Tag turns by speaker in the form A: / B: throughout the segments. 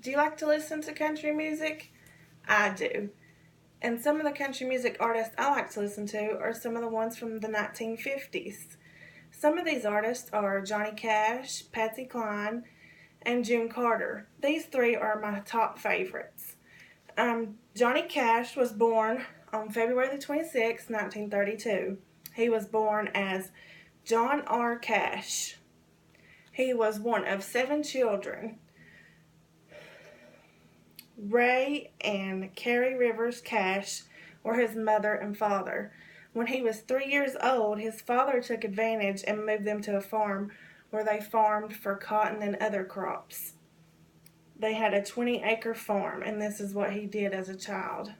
A: Do you like to listen to country music? I do. And some of the country music artists I like to listen to are some of the ones from the 1950s. Some of these artists are Johnny Cash, Patsy Cline, and June Carter. These three are my top favorites. Johnny Cash was born on February the 26th, 1932. He was born as John R. Cash. He was one of 7 children. Ray and Carrie Rivers Cash were his mother and father. When he was 3 years old, his father took advantage and moved them to a farm where they farmed for cotton and other crops. They had a 20-acre farm, and this is what he did as a child.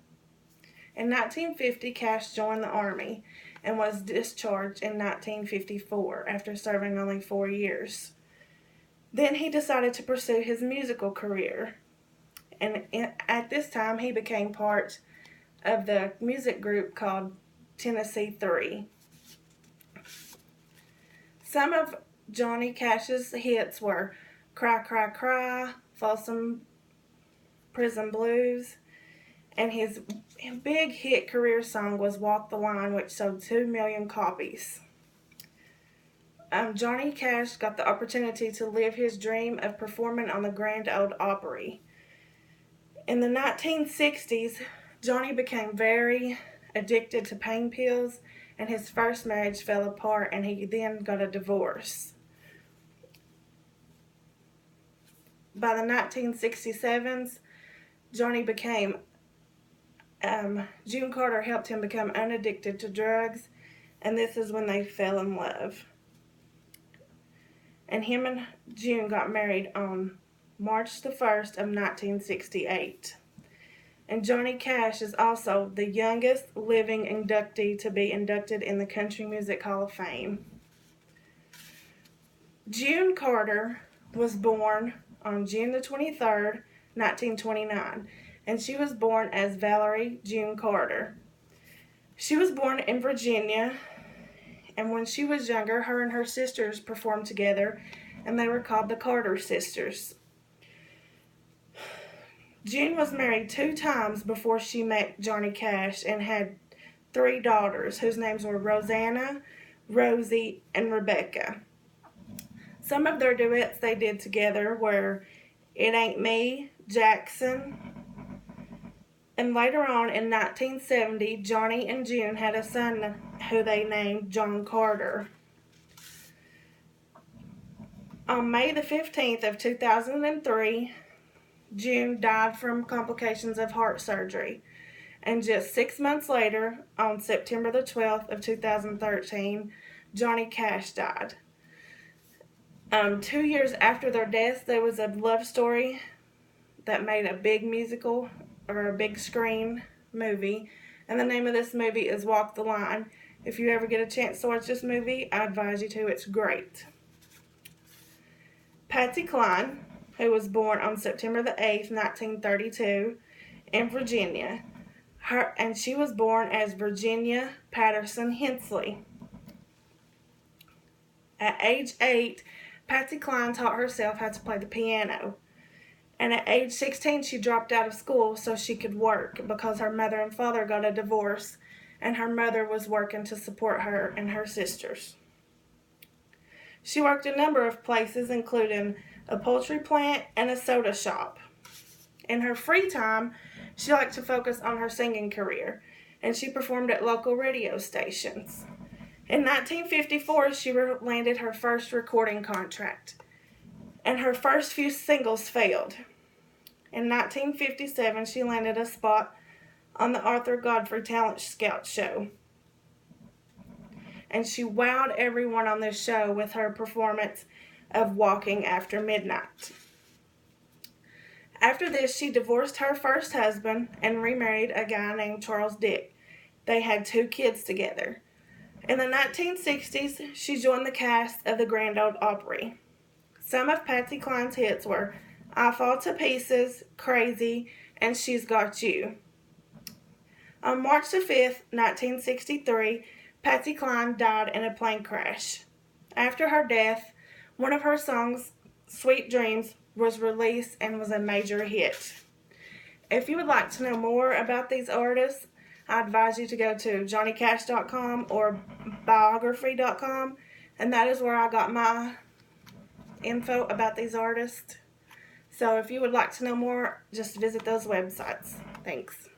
A: In 1950, Cash joined the Army and was discharged in 1954 after serving only 4 years. Then he decided to pursue his musical career, and at this time he became part of the music group called Tennessee 3. Some of Johnny Cash's hits were Cry, Cry, Cry, Folsom Prison Blues, and his big hit career song was Walk the Line, which sold 2 million copies. Johnny Cash got the opportunity to live his dream of performing on the Grand Ole Opry. In the 1960s, Johnny became very addicted to pain pills, and his first marriage fell apart, and he then got a divorce. By the 1967s, Johnny became, June Carter helped him become unaddicted to drugs, and this is when they fell in love. And him and June got married on March the 1st of 1968. And Johnny Cash is also the youngest living inductee to be inducted in the Country Music Hall of Fame. June Carter was born on June the 23rd, 1929, and she was born as Valerie June Carter. She was born in Virginia, and when she was younger, her and her sisters performed together, and they were called the Carter Sisters. June was married 2 times before she met Johnny Cash and had 3 daughters whose names were Rosanna, Rosie, and Rebecca. Some of their duets they did together were It Ain't Me, Jackson, and later on in 1970, Johnny and June had a son who they named John Carter. On May the 15th of 2003, June died from complications of heart surgery. And just 6 months later, on September the 12th of 2013, Johnny Cash died. 2 years after their deaths, there was a love story that made a big musical or a big screen movie. And the name of this movie is Walk the Line. If you ever get a chance to watch this movie, I advise you to. It's great. Patsy Cline, who was born on September the 8th, 1932, in Virginia. And she was born as Virginia Patterson Hensley. At age 8, Patsy Cline taught herself how to play the piano. And at age 16, she dropped out of school so she could work because her mother and father got a divorce, and her mother was working to support her and her sisters. She worked a number of places, including a poultry plant and a soda shop. In her free time, she liked to focus on her singing career, and she performed at local radio stations. In 1954, she landed her first recording contract, and her first few singles failed. In 1957, she landed a spot on the Arthur Godfrey Talent Scout Show, and she wowed everyone on this show with her performance of Walking After Midnight. After this, she divorced her first husband and remarried a guy named Charles Dick. They had 2 kids together. In the 1960s, she joined the cast of the Grand Ole Opry. Some of Patsy Cline's hits were I Fall to Pieces, Crazy, and She's Got You. On March the 5th, 1963, Patsy Cline died in a plane crash. After her death, one of her songs, Sweet Dreams, was released and was a major hit. If you would like to know more about these artists, I advise you to go to johnnycash.com or biography.com, and that is where I got my info about these artists. So if you would like to know more, just visit those websites. Thanks.